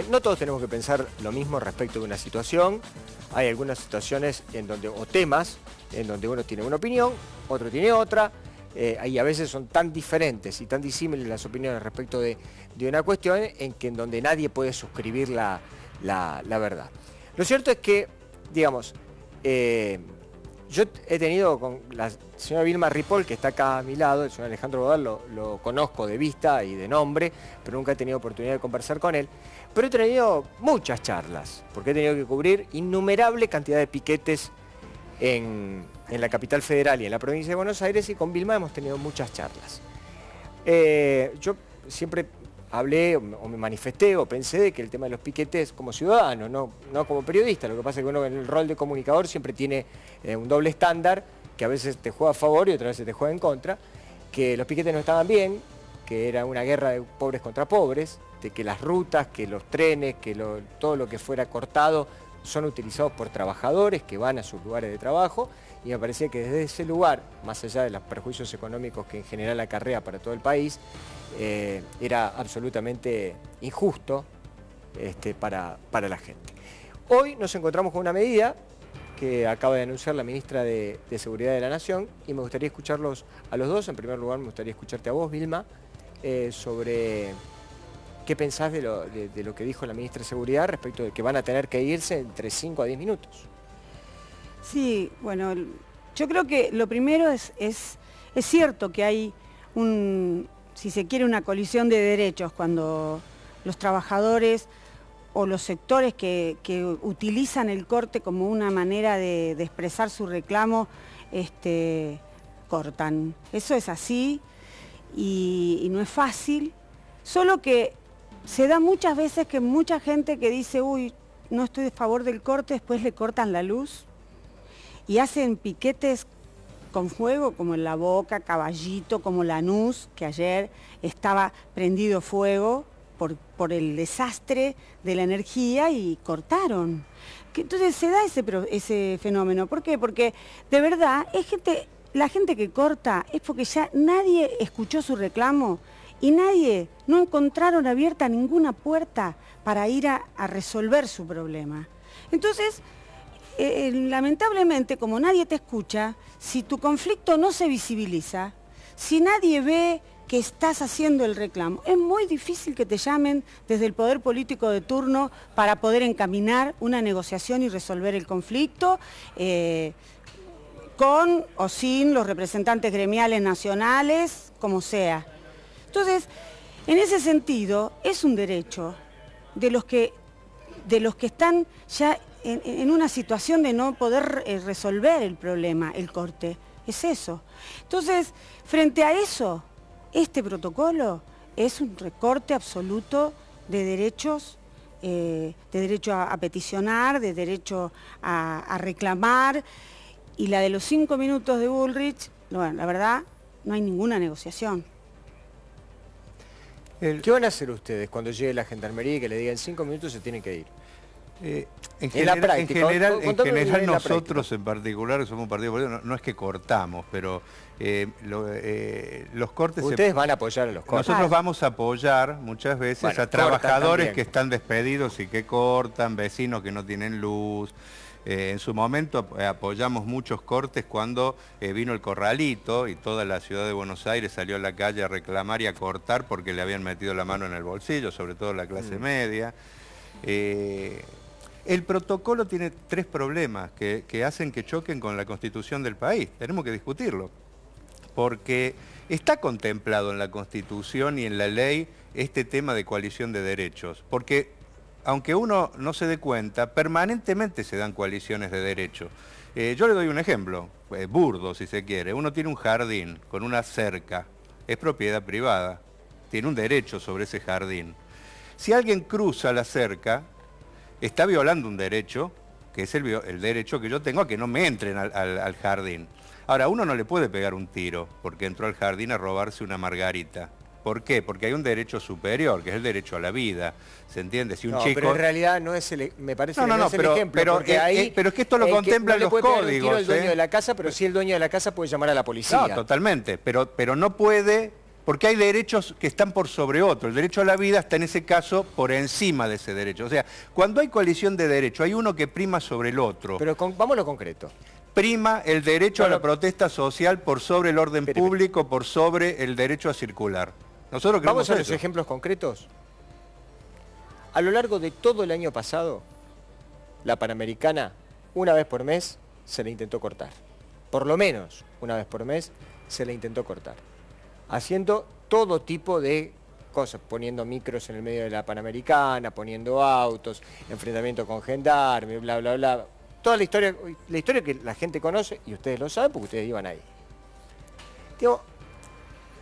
No todos tenemos que pensar lo mismo respecto de una situación. Hay algunas situaciones en donde, o temas en donde uno tiene una opinión, otro tiene otra, y a veces son tan diferentes y tan disímiles las opiniones respecto de una cuestión en donde nadie puede suscribir la verdad. Lo cierto es que, digamos, yo he tenido con la señora Vilma Ripoll, que está acá a mi lado, el señor Alejandro Bodal lo conozco de vista y de nombre, pero nunca he tenido oportunidad de conversar con él. Pero he tenido muchas charlas, porque he tenido que cubrir innumerable cantidad de piquetes en la capital federal y en la provincia de Buenos Aires, y con Vilma hemos tenido muchas charlas. Yo siempre hablé o me manifesté o pensé de que el tema de los piquetes como ciudadano, no como periodista. Lo que pasa es que uno en el rol de comunicador siempre tiene un doble estándar, que a veces te juega a favor y otras veces te juega en contra, que los piquetes no estaban bien, que era una guerra de pobres contra pobres, de que las rutas, que los trenes, que todo lo que fuera cortado son utilizados por trabajadores que van a sus lugares de trabajo, y me parecía que desde ese lugar, más allá de los perjuicios económicos que en general acarrea para todo el país, era absolutamente injusto para la gente. Hoy nos encontramos con una medida que acaba de anunciar la ministra de Seguridad de la Nación, y me gustaría escucharlos a los dos. En primer lugar, me gustaría escucharte a vos, Vilma, sobre qué pensás de lo que dijo la ministra de Seguridad respecto de que van a tener que irse entre 5 a 10 minutos. Sí, bueno, yo creo que lo primero es cierto que hay si se quiere, una colisión de derechos cuando los trabajadores o los sectores que utilizan el corte como una manera de expresar su reclamo, cortan. Eso es así y no es fácil, solo que se da muchas veces que mucha gente que dice, uy, no estoy a favor del corte, después le cortan la luz y hacen piquetes con fuego, como en La Boca, Caballito, como Lanús, que ayer estaba prendido fuego por el desastre de la energía y cortaron. Entonces se da ese fenómeno. ¿Por qué? Porque de verdad la gente que corta es porque ya nadie escuchó su reclamo y no encontraron abierta ninguna puerta para ir a resolver su problema. Entonces, lamentablemente, como nadie te escucha, si tu conflicto no se visibiliza, si nadie ve que estás haciendo el reclamo, es muy difícil que te llamen desde el poder político de turno para poder encaminar una negociación y resolver el conflicto, con o sin los representantes gremiales nacionales, como sea. Entonces, en ese sentido, es un derecho de los que están ya en una situación de no poder resolver el problema, el corte. Es eso. Entonces, frente a eso, este protocolo es un recorte absoluto de derechos, de derecho a peticionar, de derecho a reclamar, y la de los 5 minutos de Bullrich, bueno, la verdad, no hay ninguna negociación. ¿Qué van a hacer ustedes cuando llegue la gendarmería y que le digan 5 minutos se tienen que ir? En general nosotros en particular, que somos un partido político, no es que cortamos, pero los cortes... Ustedes van a apoyar a los cortes. Nosotros vamos a apoyar muchas veces a trabajadores que están despedidos y que cortan, vecinos que no tienen luz. En su momento apoyamos muchos cortes cuando vino el corralito y toda la ciudad de Buenos Aires salió a la calle a reclamar y a cortar porque le habían metido la mano en el bolsillo, sobre todo la clase media. El protocolo tiene 3 problemas que hacen que choquen con la Constitución del país. Tenemos que discutirlo, porque está contemplado en la Constitución y en la ley este tema de coalición de derechos, porque aunque uno no se dé cuenta, permanentemente se dan coaliciones de derechos. Yo le doy un ejemplo, burdo si se quiere. Uno tiene un jardín con una cerca, es propiedad privada, tiene un derecho sobre ese jardín. Si alguien cruza la cerca, está violando un derecho, que es el derecho que yo tengo a que no me entren al jardín. Ahora, uno no le puede pegar un tiro porque entró al jardín a robarse una margarita. ¿Por qué? Porque hay un derecho superior, que es el derecho a la vida. ¿Se entiende? Si un chico... pero en realidad no es me parece que no es el ejemplo. Pero es que esto lo contemplan los códigos. No el dueño de la casa, pero sí el dueño de la casa puede llamar a la policía. No, totalmente. Pero no puede porque hay derechos que están por sobre otro. El derecho a la vida está en ese caso por encima de ese derecho. O sea, cuando hay colisión de derechos, hay uno que prima sobre el otro. Pero vamos a lo concreto. Prima el derecho a la protesta social por sobre el orden público, por sobre el derecho a circular. Nosotros vamos a los eso. ejemplos concretos. A lo largo de todo el año pasado, la Panamericana, una vez por mes, se le intentó cortar. Por lo menos una vez por mes se le intentó cortar. Haciendo todo tipo de cosas, poniendo micros en el medio de la Panamericana, poniendo autos, enfrentamiento con gendarmes, bla, bla, bla. Toda la historia que la gente conoce, y ustedes lo saben porque ustedes iban ahí. Digo,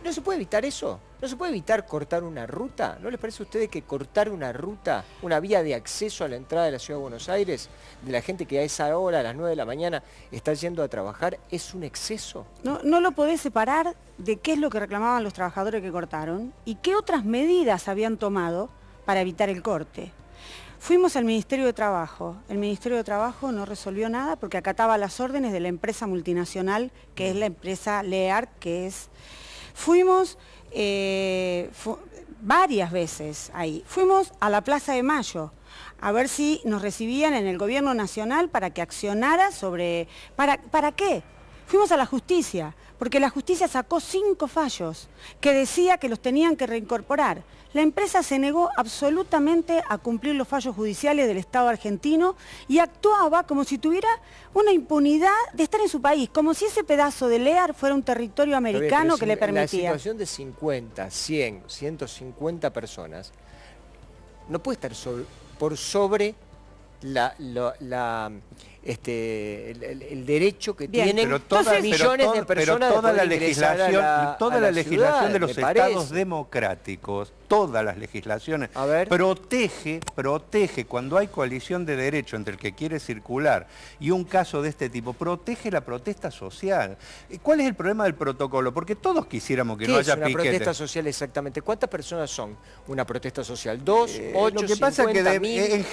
¿no se puede evitar eso? ¿No se puede evitar cortar una ruta? ¿No les parece a ustedes que cortar una ruta, una vía de acceso a la entrada de la Ciudad de Buenos Aires, de la gente que a esa hora, a las 9 de la mañana, está yendo a trabajar, es un exceso? No lo podés separar de qué es lo que reclamaban los trabajadores que cortaron y qué otras medidas habían tomado para evitar el corte. Fuimos al Ministerio de Trabajo. El Ministerio de Trabajo no resolvió nada porque acataba las órdenes de la empresa multinacional, que es la empresa LEAR, que es... Fuimos varias veces ahí. Fuimos a la Plaza de Mayo a ver si nos recibían en el gobierno nacional para que accionara sobre... ¿Para qué? Fuimos a la justicia, porque la justicia sacó 5 fallos que decía que los tenían que reincorporar. La empresa se negó absolutamente a cumplir los fallos judiciales del Estado argentino y actuaba como si tuviera una impunidad de estar en su país, como si ese pedazo de LEAR fuera un territorio americano que le permitía. La situación de 50, 100, 150 personas no puede estar por sobre el derecho que tienen millones de personas. Pero toda la legislación de los estados democráticos, todas las legislaciones, protege cuando hay coalición de derecho entre el que quiere circular y un caso de este tipo, protege la protesta social. ¿Cuál es el problema del protocolo? Porque todos quisiéramos que no haya piquetes. ¿Qué es una protesta social exactamente? ¿Cuántas personas son una protesta social? ¿2, 8, Lo que pasa es que en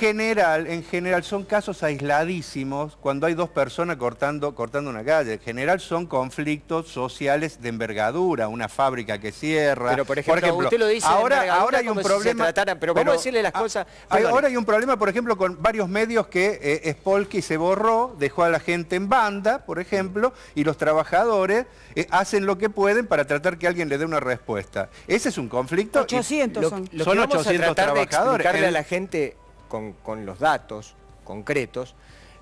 general son casos aisladísimos cuando hay 2 personas cortando una calle. En general son conflictos sociales de envergadura, una fábrica que cierra. Pero por ejemplo usted lo dice ahora hay un problema. Pero vamos a decirle las cosas. Ahora hay un problema, por ejemplo, con varios medios que Spolky se borró, dejó a la gente en banda, por ejemplo, y los trabajadores hacen lo que pueden para tratar que alguien le dé una respuesta. Ese es un conflicto. 800 son. Lo Son que vamos 800 a tratar trabajadores. de explicarle a la gente con los datos concretos,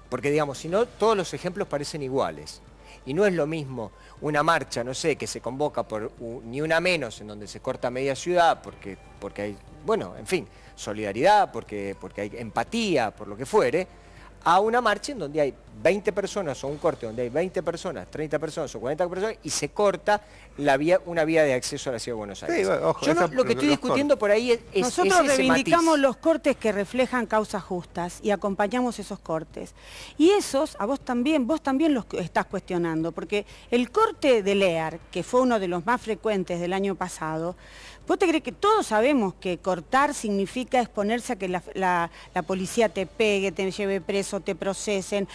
porque digamos, si no, todos los ejemplos parecen iguales. Y no es lo mismo una marcha, no sé, que se convoca por ni una menos, en donde se corta media ciudad, porque hay, bueno, en fin, solidaridad, porque hay empatía, por lo que fuere, a una marcha en donde hay 20 personas o un corte donde hay 20 personas, 30 personas o 40 personas y se corta una vía de acceso a la Ciudad de Buenos Aires. Sí, ojo, yo lo que estoy discutiendo por ahí es nosotros reivindicamos los cortes que reflejan causas justas y acompañamos esos cortes. Y esos, vos también los estás cuestionando, porque el corte de LEAR, que fue uno de los más frecuentes del año pasado, ¿vos te crees que todos sabemos que cortar significa exponerse a que la policía te pegue, te lleve preso, te procesen,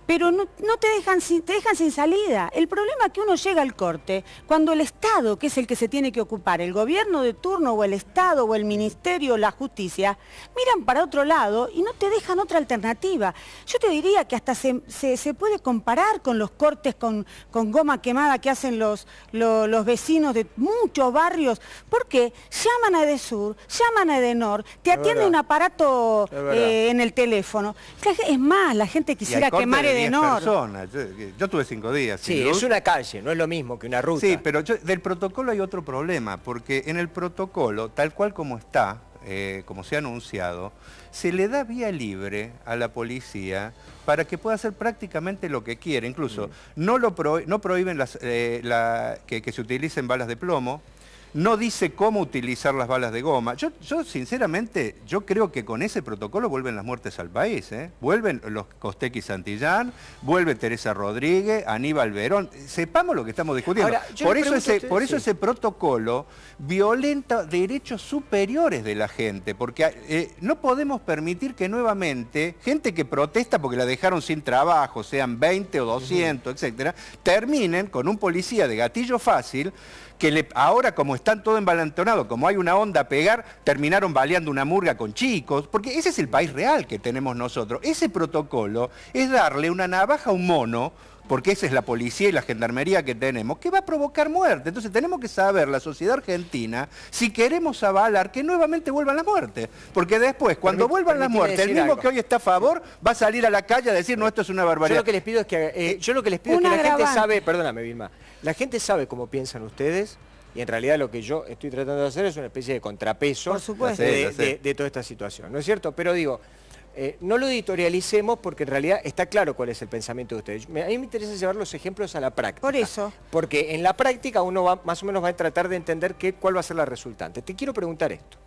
pero no te dejan sin salida? El problema es que uno llega al corte cuando el Estado, que es el que se tiene que ocupar, el gobierno de turno o el Estado o el Ministerio o la Justicia, miran para otro lado y no te dejan otra alternativa. Yo te diría que hasta se puede comparar con los cortes con goma quemada que hacen los vecinos de muchos barrios, porque llaman a Edesur, llaman a Edenor, te atiende un aparato en el teléfono. Es más, la gente quisiera quemar personas. Yo tuve 5 días. Sí, es una calle, no es lo mismo que una ruta. Sí, pero del protocolo hay otro problema, porque en el protocolo, tal cual como está, como se ha anunciado, se le da vía libre a la policía para que pueda hacer prácticamente lo que quiere. Incluso no prohíben que se utilicen balas de plomo. No dice cómo utilizar las balas de goma. Yo sinceramente, yo creo que con ese protocolo vuelven las muertes al país, ¿eh? Vuelven los Costecchi Santillán, vuelve Teresa Rodríguez, Aníbal Verón. Sepamos lo que estamos discutiendo. Ahora, por eso ese protocolo violenta derechos superiores de la gente, porque no podemos permitir que nuevamente gente que protesta porque la dejaron sin trabajo, sean 20 o 200, etcétera, terminen con un policía de gatillo fácil que ahora como están todo embalantonado, como hay una onda a pegar, terminaron baleando una murga con chicos, porque ese es el país real que tenemos nosotros. Ese protocolo es darle una navaja a un mono, porque esa es la policía y la gendarmería que tenemos, que va a provocar muerte. Entonces tenemos que saber, la sociedad argentina, si queremos avalar que nuevamente vuelvan las muertes. Porque después, cuando vuelvan las muertes, el mismo que hoy está a favor va a salir a la calle a decir, no, esto es una barbaridad. Yo lo que les pido es que, la gente sabe, perdóname Vilma, la gente sabe cómo piensan ustedes, y en realidad lo que yo estoy tratando de hacer es una especie de contrapeso, por supuesto, de toda esta situación, ¿no es cierto? Pero digo, no lo editorialicemos porque en realidad está claro cuál es el pensamiento de ustedes. A mí me interesa llevar los ejemplos a la práctica. Por eso. Porque en la práctica uno va, más o menos va a tratar de entender cuál va a ser la resultante. Te quiero preguntar esto.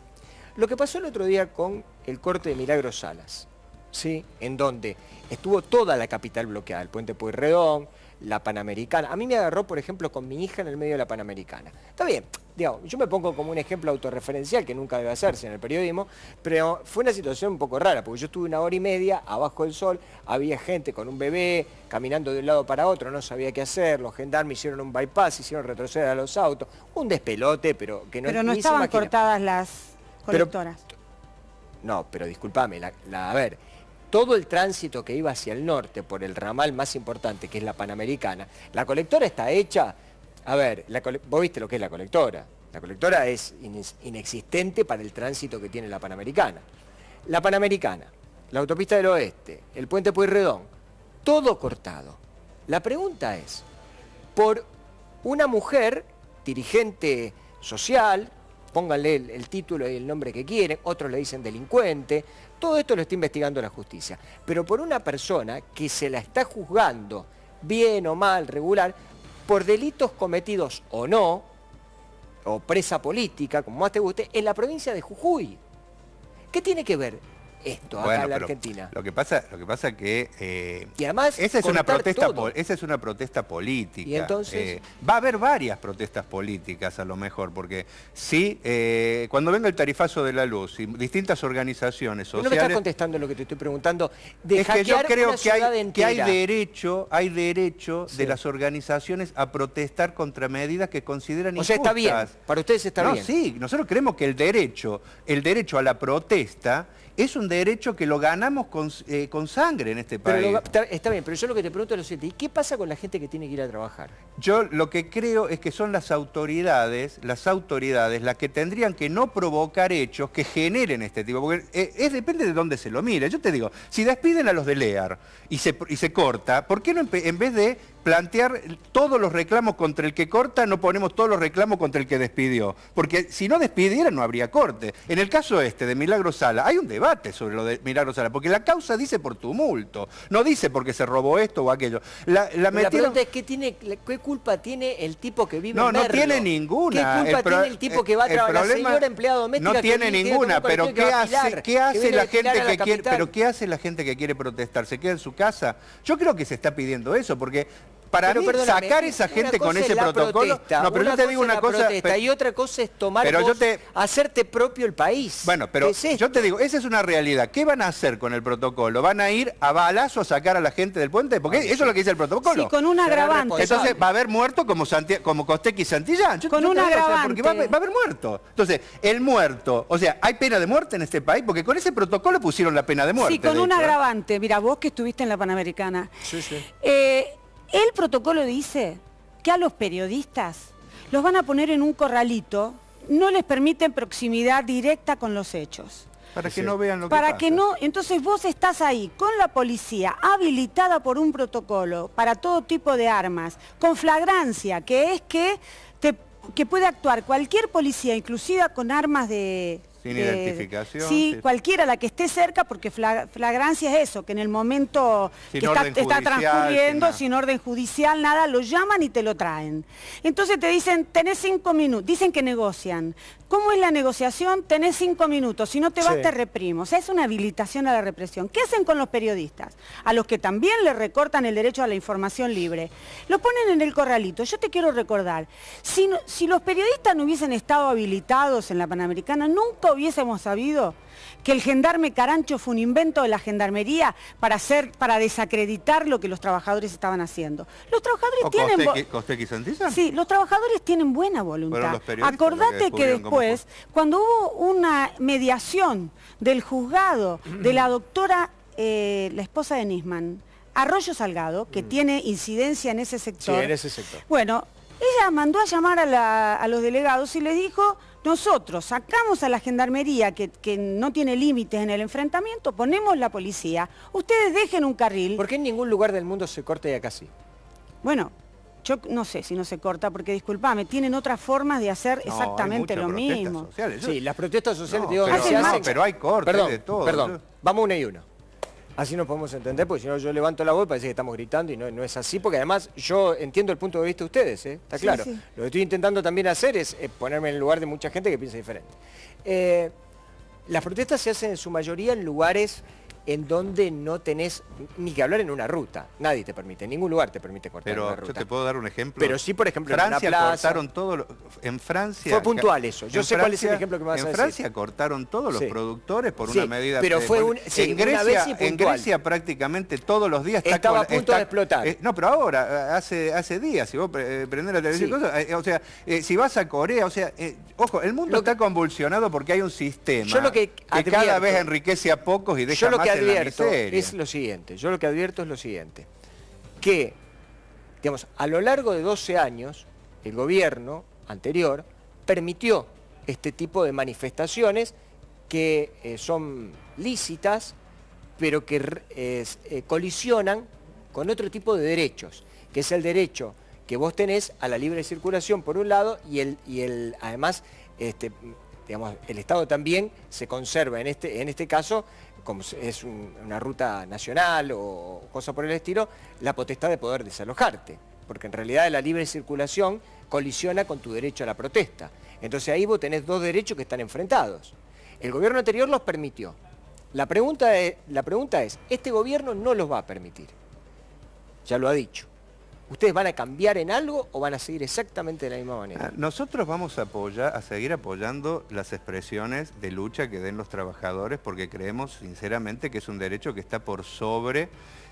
Lo que pasó el otro día con el corte de Milagros Salas, ¿sí? En donde estuvo toda la capital bloqueada, el puente Pueyrredón, la Panamericana. A mí me agarró, por ejemplo, con mi hija en el medio de la Panamericana. Está bien, digamos, yo me pongo como un ejemplo autorreferencial que nunca debe hacerse en el periodismo, pero fue una situación un poco rara, porque yo estuve 1 hora y media abajo del sol, había gente con un bebé caminando de un lado para otro, no sabía qué hacer, los gendarmes hicieron un bypass, hicieron retroceder a los autos, un despelote, pero que no... Pero no estaban cortadas las colectoras. No, pero discúlpame, a ver, todo el tránsito que iba hacia el norte por el ramal más importante, que es la Panamericana, la colectora está hecha, a ver, vos viste lo que es la colectora. La colectora es inexistente para el tránsito que tiene la Panamericana. La Panamericana, la autopista del oeste, el puente Pueyrredón, todo cortado. La pregunta es, por una mujer, dirigente social, pónganle el título y el nombre que quieren, otros le dicen delincuente, todo esto lo está investigando la justicia. Pero por una persona que se la está juzgando, bien o mal, regular, por delitos cometidos o no, o presa política, como más te guste, en la provincia de Jujuy. ¿Qué tiene que ver esto acá en la Argentina? Lo que pasa que y además esa es una protesta política. Y entonces va a haber varias protestas políticas a lo mejor, porque sí, cuando venga el tarifazo de la luz y distintas organizaciones sociales. No me estás contestando lo que te estoy preguntando. Es que yo creo que hay derecho de las organizaciones a protestar contra medidas que consideran injustas. O sea, está bien. Para ustedes está bien. No, sí, nosotros creemos que el derecho a la protesta es un derecho que lo ganamos con sangre en este país. Está bien, pero yo lo que te pregunto es lo siguiente, ¿y qué pasa con la gente que tiene que ir a trabajar? Yo lo que creo es que son las autoridades las que tendrían que no provocar hechos que generen este tipo, porque depende de dónde se lo mire. Yo te digo, si despiden a los de LEAR y se corta, ¿por qué no en vez de plantear todos los reclamos contra el que corta, no ponemos todos los reclamos contra el que despidió? Porque si no despidieran no habría corte. En el caso de Milagros Salas, hay un debate sobre lo de Milagros Salas, porque la causa dice por tumulto, no dice porque se robó esto o aquello. La pregunta es, ¿qué culpa tiene el tipo que vive en Merlo? No tiene ninguna. ¿Qué culpa tiene el tipo que va a trabajar? La señora empleada doméstica no tiene ninguna, pero ¿qué hace la gente que quiere protestar? ¿Se queda en su casa? Yo creo que se está pidiendo eso, porque para mí, sacar esa gente con ese protocolo... No, pero yo te digo una cosa... Y otra cosa es hacerte propio el país. Bueno, pero yo te digo, esa es una realidad. ¿Qué van a hacer con el protocolo? ¿Van a ir a balazo a sacar a la gente del puente? Porque eso es lo que dice el protocolo. Sí, con un agravante. Entonces va a haber muerto como Costequi y Santillán. Con un agravante. Porque va a haber muerto. Entonces, el muerto... O sea, ¿hay pena de muerte en este país? Porque con ese protocolo pusieron la pena de muerte. Sí, con un agravante. Mira, vos que estuviste en la Panamericana. Sí, sí. El protocolo dice que a los periodistas los van a poner en un corralito, no les permiten proximidad directa con los hechos. Para que no vean lo que pasa. Entonces vos estás ahí con la policía habilitada por un protocolo para todo tipo de armas, con flagrancia, que es que puede actuar cualquier policía, inclusive con armas de... Sin identificación. Sí, cualquiera la que esté cerca, porque flagrancia es eso, que en el momento que está transcurriendo, sin orden judicial, nada, lo llaman y te lo traen. Entonces te dicen, tenés 5 minutos, dicen que negocian. ¿Cómo es la negociación? Tenés 5 minutos, si no te vas te reprimo. O sea, es una habilitación a la represión. ¿Qué hacen con los periodistas? A los que también les recortan el derecho a la información libre. Lo ponen en el corralito. Yo te quiero recordar, si los periodistas no hubiesen estado habilitados en la Panamericana, nunca hubiésemos sabido que el gendarme Carancho fue un invento de la gendarmería para desacreditar lo que los trabajadores estaban haciendo. Los trabajadores tienen... ¿Costequi Santillán? Sí, los trabajadores tienen buena voluntad. Acordate que después, cuando hubo una mediación del juzgado de la doctora, la esposa de Nisman, Arroyo Salgado, que tiene incidencia en ese sector. Sí, en ese sector. Bueno, ella mandó a llamar a los delegados y les dijo: nosotros sacamos a la gendarmería que no tiene límites en el enfrentamiento, ponemos la policía, ustedes dejen un carril. ¿Por qué en ningún lugar del mundo se corta y acá sí? Bueno, yo no sé si no se corta, porque disculpame, tienen otras formas de hacer exactamente lo mismo. Sociales. Sí, las protestas sociales, No, digo, pero, se hacen... pero hay cortes de todo. Perdón, vamos uno y uno. Así nos podemos entender, porque si no yo levanto la voz y parece que estamos gritando y no es así, porque además yo entiendo el punto de vista de ustedes, está Sí, claro. sí. Lo que estoy intentando también hacer es ponerme en el lugar de mucha gente que piensa diferente. Las protestas se hacen en su mayoría en lugares en donde no tenés ni que hablar en una ruta. Nadie te permite, en ningún lugar te permite cortar una Pero ruta. yo te puedo dar un ejemplo. Pero sí, por ejemplo, Francia en una plaza... cortaron todo... En Francia... Fue puntual eso. Yo sé cuál es el ejemplo que me vas a decir. En Francia cortaron todos los productores por una medida... pero fue en Grecia, en Grecia prácticamente todos los días... Estaba a punto de explotar. No, pero ahora, hace días, si vos prendés la televisión, o sea, si vas a Corea, o sea, ojo, el mundo está convulsionado porque hay un sistema que cada vez enriquece a pocos y deja más en la miseria. Es lo siguiente, yo lo que advierto es lo siguiente, que, digamos, a lo largo de 12 años, el gobierno anterior permitió este tipo de manifestaciones que son lícitas, pero que colisionan con otro tipo de derechos, que es el derecho que vos tenés a la libre circulación por un lado y además, digamos, el Estado también se conserva en este caso, como es una ruta nacional o cosa por el estilo, la potestad de poder desalojarte, porque en realidad la libre circulación colisiona con tu derecho a la protesta. Entonces ahí vos tenés dos derechos que están enfrentados. El gobierno anterior los permitió. La pregunta es, este gobierno no los va a permitir. Ya lo ha dicho. ¿Ustedes van a cambiar en algo o van a seguir exactamente de la misma manera? Nosotros vamos a seguir apoyando las expresiones de lucha que den los trabajadores porque creemos sinceramente que es un derecho que está por sobre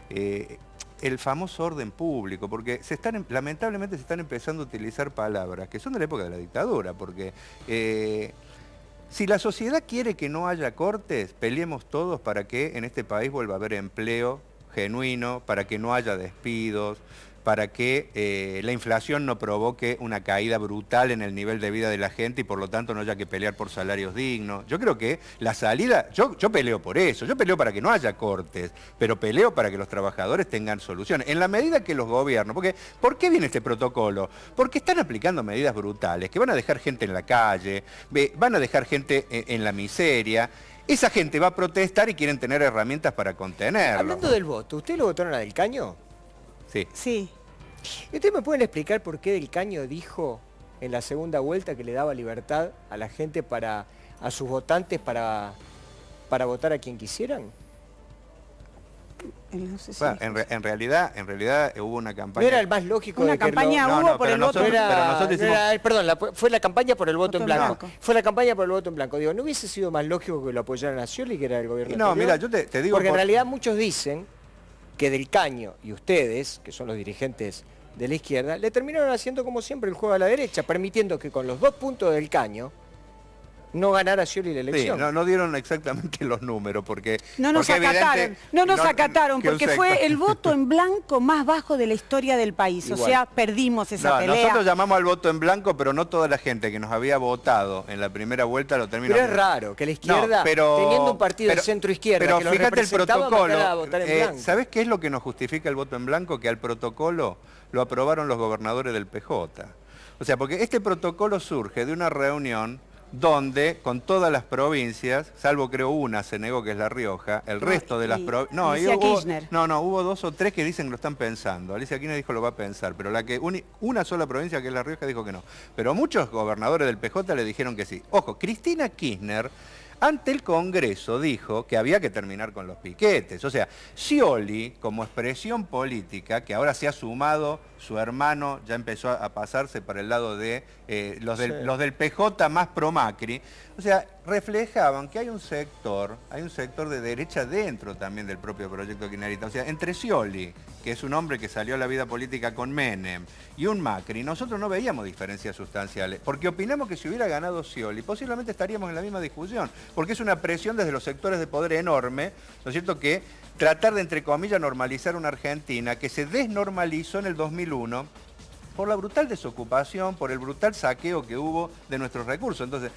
el famoso orden público, porque lamentablemente se están empezando a utilizar palabras que son de la época de la dictadura, porque si la sociedad quiere que no haya cortes, peleemos todos para que en este país vuelva a haber empleo genuino, para que no haya despidos, para que la inflación no provoque una caída brutal en el nivel de vida de la gente y por lo tanto no haya que pelear por salarios dignos. Yo creo que la salida, yo peleo por eso, yo peleo para que no haya cortes, pero peleo para que los trabajadores tengan soluciones. En la medida que los gobiernos, porque ¿por qué viene este protocolo? Porque están aplicando medidas brutales que van a dejar gente en la calle, van a dejar gente en la miseria. Esa gente va a protestar y quieren tener herramientas para contenerlo. Hablando del voto, ¿ustedes lo votaron a Del Caño? Sí. Sí. ¿Ustedes me pueden explicar por qué Del Caño dijo en la segunda vuelta que le daba libertad a la gente a sus votantes para votar a quien quisieran? No sé si bueno, en realidad hubo una campaña... ¿No era el más lógico una de que campaña hubo por el voto? Fue la campaña por el voto en blanco. blanco. Fue la campaña por el voto en blanco. Digo, ¿no hubiese sido más lógico que lo apoyaran a Scioli, que era el gobierno No, anterior? mira, yo te digo... Porque en realidad muchos dicen que Del Caño y ustedes, que son los dirigentes de la izquierda, le terminaron haciendo como siempre el juego a la derecha, permitiendo que con los 2 puntos del Caño no ganara Scioli la elección. Sí, no dieron exactamente los números porque... No nos acataron, porque fue el voto en blanco más bajo de la historia del país. Igual. O sea, perdimos esa pelea. Nosotros llamamos al voto en blanco, pero no toda la gente que nos había votado en la primera vuelta lo terminó. Pero es raro que la izquierda, teniendo un partido de centro-izquierda, pero que lo fíjate el protocolo, a votar en blanco. ¿Sabés qué es lo que nos justifica el voto en blanco? Que al protocolo lo aprobaron los gobernadores del PJ. O sea, porque este protocolo surge de una reunión donde con todas las provincias, salvo creo una se negó, que es La Rioja, el resto de las provincias... hubo 2 o 3 que dicen que lo están pensando. Alicia Kirchner dijo lo va a pensar, pero una sola provincia, que es La Rioja, dijo que no. Pero muchos gobernadores del PJ le dijeron que sí. Ojo, Cristina Kirchner ante el Congreso dijo que había que terminar con los piquetes. O sea, Scioli, como expresión política, que ahora se ha sumado su hermano ya empezó a pasarse para el lado de los Sí. del PJ más pro Macri. O sea, reflejaban que hay un sector de derecha dentro también del propio proyecto kirchnerista. O sea, entre Scioli, que es un hombre que salió a la vida política con Menem, y un Macri, nosotros no veíamos diferencias sustanciales, porque opinamos que si hubiera ganado Scioli, posiblemente estaríamos en la misma discusión, porque es una presión desde los sectores de poder enorme, ¿no es cierto?, que tratar de, entre comillas, normalizar una Argentina que se desnormalizó en el 2001 por la brutal desocupación, por el brutal saqueo que hubo de nuestros recursos. Entonces,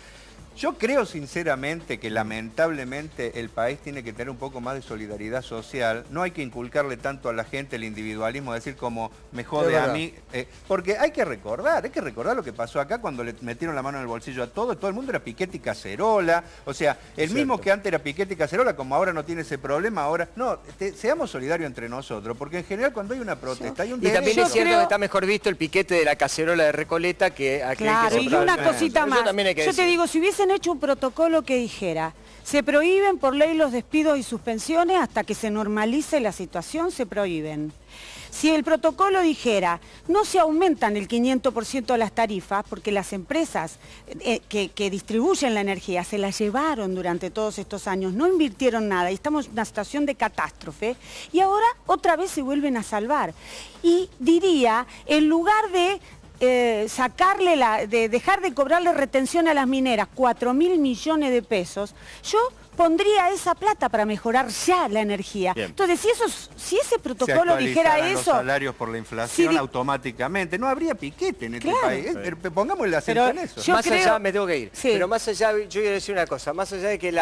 yo creo sinceramente que lamentablemente el país tiene que tener un poco más de solidaridad social. No hay que inculcarle tanto a la gente el individualismo, decir como me jode a mí. Porque hay que recordar lo que pasó acá cuando le metieron la mano en el bolsillo a todo el mundo era Piquete y Cacerola. O sea, el mismo que antes era Piquete y Cacerola, como ahora no tiene ese problema, ahora... No, seamos solidarios entre nosotros, porque en general cuando hay una protesta hay un derecho. Y también es cierto que está mejor visto el piquete de la cacerola de Recoleta que aquel Claro, que y una cosita más. Yo te digo, si hubiesen hecho un protocolo que dijera, se prohíben por ley los despidos y suspensiones hasta que se normalice la situación, se prohíben. Si el protocolo dijera, no se aumentan el 500% las tarifas, porque las empresas que distribuyen la energía se la llevaron durante todos estos años, no invirtieron nada y estamos en una situación de catástrofe, y ahora otra vez se vuelven a salvar. Y diría, en lugar de dejar de cobrarle retención a las mineras, 4.000 millones de pesos, yo pondría esa plata para mejorar ya la energía. Bien. Entonces, si ese protocolo dijera eso... los salarios por la inflación automáticamente, no habría piquete en este país. Pongamos el acento en eso. Más allá, me tengo que ir, pero más allá, yo quiero decir una cosa, más allá de que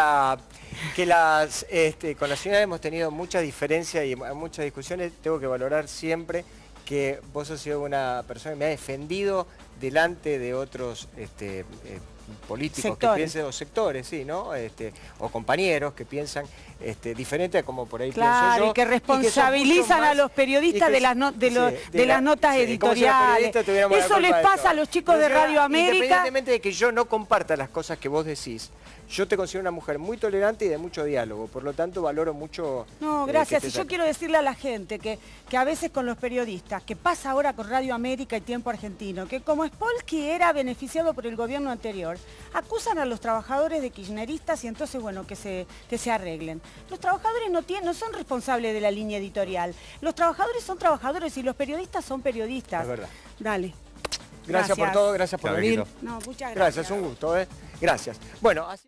con la señora hemos tenido muchas diferencias y muchas discusiones, tengo que valorar siempre que vos has sido una persona que me ha defendido delante de otros políticos que piensen, o sectores, sí, ¿no? O compañeros que piensan diferente a como por ahí pienso yo. Y que responsabilizan a los periodistas de las notas editoriales. Eso les pasa a los chicos de Radio América. Independientemente de que yo no comparta las cosas que vos decís, yo te considero una mujer muy tolerante y de mucho diálogo, por lo tanto valoro mucho... No, gracias. Y yo quiero decirle a la gente que a veces con los periodistas, que pasa ahora con Radio América y Tiempo Argentino, que como Spolsky era beneficiado por el gobierno anterior, acusan a los trabajadores de kirchneristas y entonces, bueno, que se arreglen. Los trabajadores no son responsables de la línea editorial. Los trabajadores son trabajadores y los periodistas son periodistas. Es verdad. Dale. Gracias por todo, gracias por venir. No, muchas gracias. Gracias, un gusto, Gracias. Bueno, así...